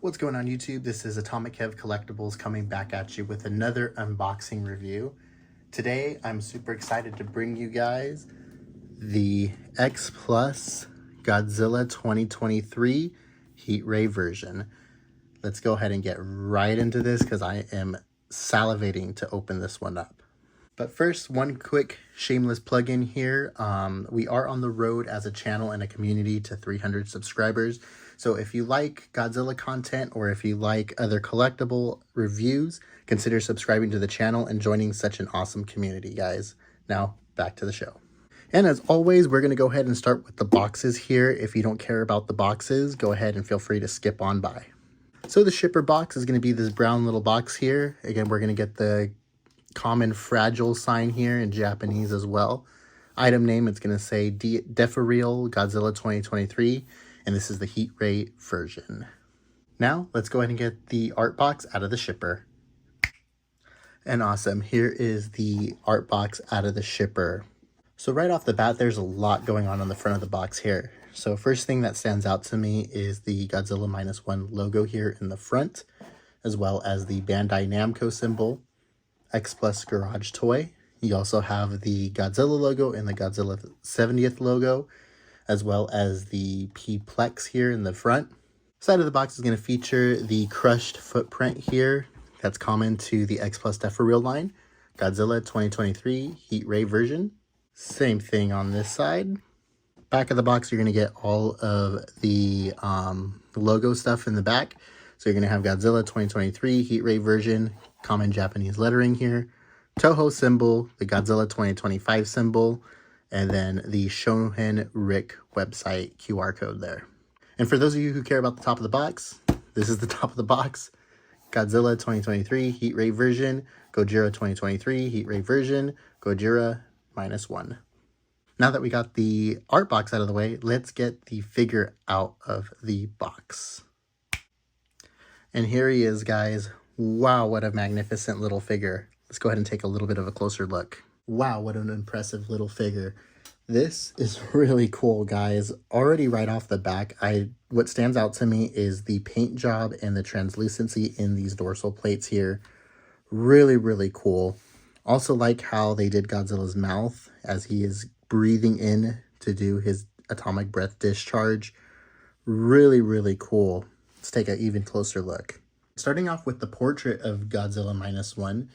What's going on YouTube? This is AtomicKev Collectables coming back at you with another unboxing review. Today I'm super excited to bring you guys the X Plus Godzilla 2023 Heatray version. Let's go ahead and get right into this because I am salivating to open this one up. But first, one quick shameless plug-in here. We are on the road as a channel and a community to 300 subscribers. So if you like Godzilla content or if you like other collectible reviews, consider subscribing to the channel and joining such an awesome community, guys. Now, back to the show. And as always, we're going to go ahead and start with the boxes here. If you don't care about the boxes, go ahead and feel free to skip on by. So the shipper box is going to be this brown little box here. Again, we're going to get the common fragile sign here in Japanese as well. Item name, it's going to say Deforeal Godzilla 2023, and this is the Heatray version. Now, let's go ahead and get the art box out of the shipper. And awesome, here is the art box out of the shipper. So right off the bat, there's a lot going on the front of the box here. So first thing that stands out to me is the Godzilla Minus One logo here in the front, as well as the Bandai Namco symbol. X Plus Garage Toy. You also have the Godzilla logo and the Godzilla 70th logo, as well as the P-Plex here in the front. Side of the box is going to feature the crushed footprint here. That's common to the X Plus Deforeal line. Godzilla 2023 Heatray version. Same thing on this side. Back of the box, you're going to get all of the logo stuff in the back. So you're going to have Godzilla 2023 Heatray version, common Japanese lettering here, Toho symbol, the Godzilla 2025 symbol, and then the Shonen Rick website QR code there. And for those of you who care about the top of the box, this is the top of the box. Godzilla 2023 Heatray version, Gojira 2023 Heatray version, Gojira Minus One. Now that we got the art box out of the way, let's get the figure out of the box. And here he is, guys. Wow, what a magnificent little figure. Let's go ahead and take a little bit of a closer look. Wow, what an impressive little figure. This is really cool, guys. Already right off the back, what stands out to me is the paint job and the translucency in these dorsal plates here. Really, really cool. Also like how they did Godzilla's mouth as he is breathing in to do his atomic breath discharge. Really, really cool. Let's take an even closer look. Starting off with the portrait of Godzilla Minus One,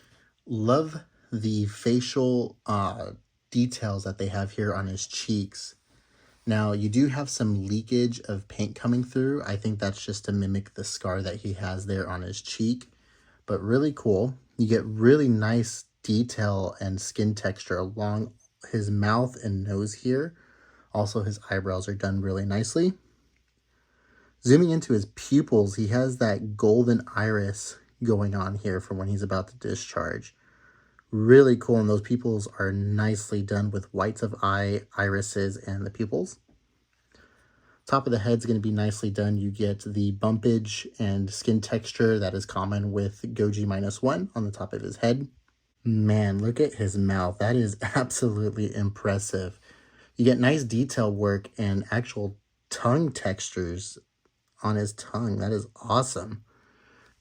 love the facial details that they have here on his cheeks. Now, you do have some leakage of paint coming through. I think that's just to mimic the scar that he has there on his cheek, but really cool. You get really nice detail and skin texture along his mouth and nose here. Also, his eyebrows are done really nicely. Zooming into his pupils, he has that golden iris going on here for when he's about to discharge. Really cool, and those pupils are nicely done with whites of eye, irises, and the pupils. Top of the head's going to be nicely done. You get the bumpage and skin texture that is common with Goji Minus One on the top of his head. Man, look at his mouth. That is absolutely impressive. You get nice detail work and actual tongue textures on his tongue. That is awesome.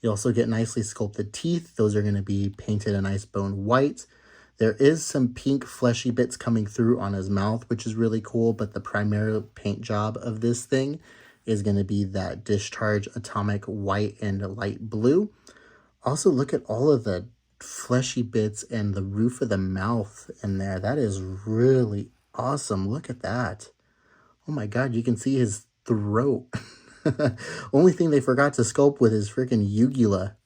You also get nicely sculpted teeth. Those are going to be painted a nice bone white. There is some pink fleshy bits coming through on his mouth, which is really cool, but the primary paint job of this thing is going to be that discharge atomic white and light blue. Also, look at all of the fleshy bits and the roof of the mouth in there. That is really awesome. Look at that. Oh my god, you can see his throat. Only thing they forgot to sculpt with is freaking uvula.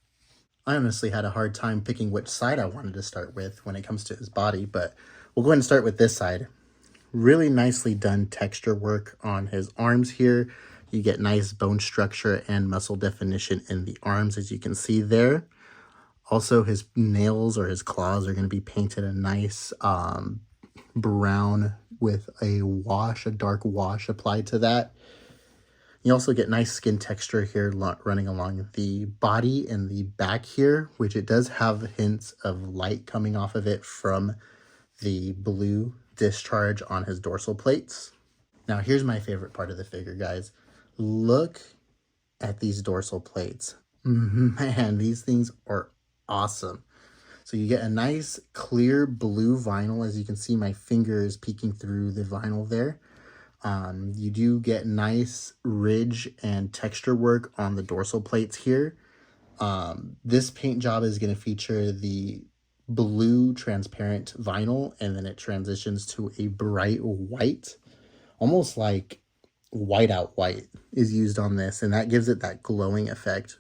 I honestly had a hard time picking which side I wanted to start with when it comes to his body, but we'll go ahead and start with this side. Really nicely done texture work on his arms here. You get nice bone structure and muscle definition in the arms, as you can see there. Also, his nails or his claws are going to be painted a nice brown with a wash, a dark wash applied to that. You also get nice skin texture here running along the body and the back here, which it does have hints of light coming off of it from the blue discharge on his dorsal plates. Now, here's my favorite part of the figure, guys. Look at these dorsal plates. Man, these things are awesome. So you get a nice clear blue vinyl. As you can see, my finger is peeking through the vinyl there. You do get nice ridge and texture work on the dorsal plates here. This paint job is going to feature the blue transparent vinyl, and then it transitions to a bright white, almost like whiteout white is used on this, and that gives it that glowing effect.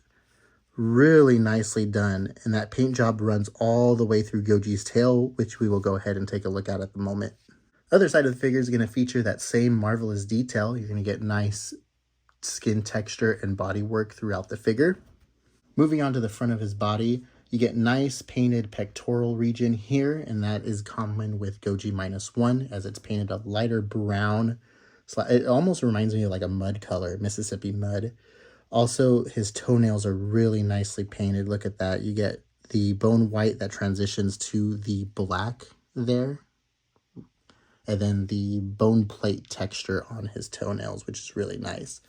Really nicely done, and that paint job runs all the way through Goji's tail, which we will go ahead and take a look at the moment. Other side of the figure is going to feature that same marvelous detail. You're going to get nice skin texture and body work throughout the figure. Moving on to the front of his body, you get nice painted pectoral region here, and that is common with Godzilla Minus One, as it's painted a lighter brown. It almost reminds me of like a mud color, Mississippi mud. Also, his toenails are really nicely painted. Look at that. You get the bone white that transitions to the black there, and then the bone plate texture on his toenails, which is really nice.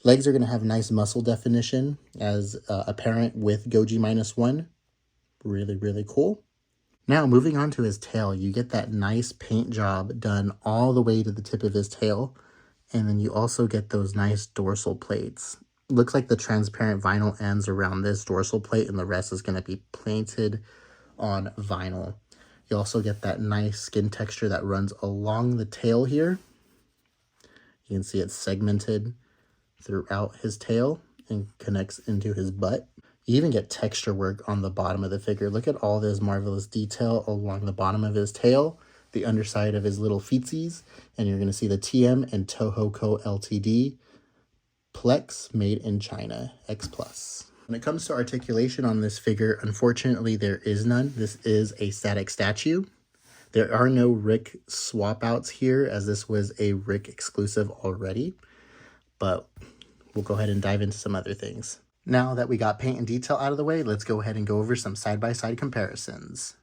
Legs are going to have nice muscle definition as apparent with Godzilla Minus One. Really, really cool. Now, moving on to his tail, you get that nice paint job done all the way to the tip of his tail. And then you also get those nice dorsal plates. Looks like the transparent vinyl ends around this dorsal plate, and the rest is going to be painted on vinyl. You also get that nice skin texture that runs along the tail here. You can see it's segmented throughout his tail and connects into his butt. You even get texture work on the bottom of the figure. Look at all this marvelous detail along the bottom of his tail, the underside of his little feetsies, and you're going to see the TM and Toho Co. Ltd. Plex made in China X+. When it comes to articulation on this figure, unfortunately there is none. This is a static statue. There are no Rick swap outs here, as this was a Rick exclusive already, but we'll go ahead and dive into some other things. Now that we got paint and detail out of the way, let's go ahead and go over some side-by-side comparisons.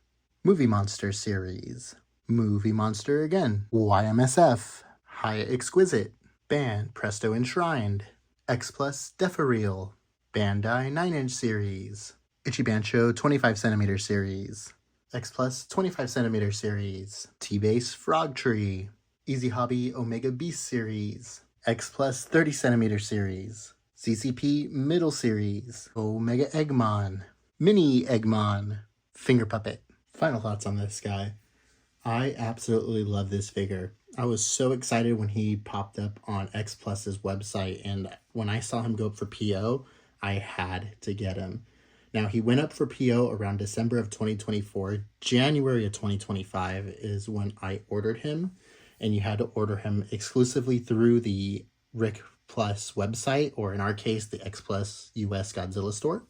Movie Monster series. Movie Monster again. YMSF. Haya Exquisite. Band Presto Enshrined. X Plus Deforeal. Bandai 9-inch series. Ichiban Show 25cm series. X Plus 25cm series. T-Base Frog Tree. Easy Hobby Omega Beast series. X Plus 30cm series. CCP Middle Series. Omega Eggman. Mini Eggman. Finger Puppet. Final thoughts on this guy. I absolutely love this figure. I was so excited when he popped up on X Plus's website, and when I saw him go up for PO, I had to get him. Now, he went up for PO around December of 2024. January of 2025 is when I ordered him, and you had to order him exclusively through the Rick Plus website, or in our case, the X Plus US Godzilla store.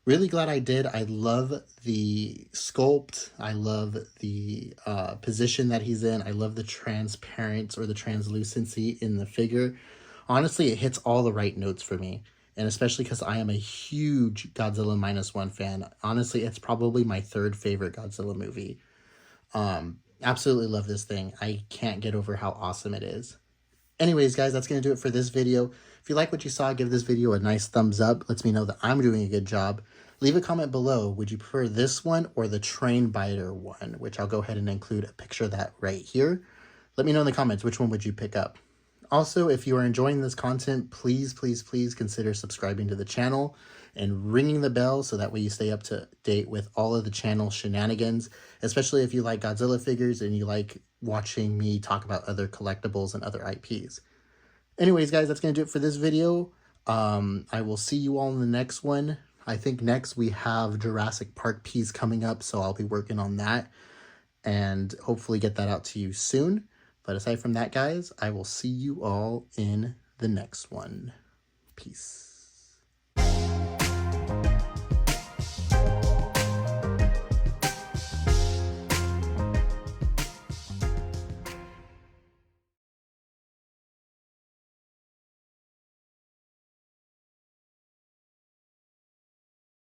Really glad I did. I love the sculpt. I love the position that he's in. I love the transparent or the translucency in the figure. Honestly, it hits all the right notes for me. And especially because I am a huge Godzilla Minus One fan. Honestly, it's probably my third favorite Godzilla movie. Absolutely love this thing. I can't get over how awesome it is. Anyways, guys, that's going to do it for this video. If you like what you saw, give this video a nice thumbs up. Lets me know that I'm doing a good job. Leave a comment below. Would you prefer this one or the train biter one? Which I'll go ahead and include a picture of that right here. Let me know in the comments, which one would you pick up? Also, if you are enjoying this content, please, please, please consider subscribing to the channel and ringing the bell so that way you stay up to date with all of the channel shenanigans, especially if you like Godzilla figures and you like watching me talk about other collectibles and other IPs. Anyways, guys, that's going to do it for this video. I will see you all in the next one. I think next we have Jurassic Park piece coming up, so I'll be working on that and hopefully get that out to you soon. But aside from that, guys, I will see you all in the next one. Peace.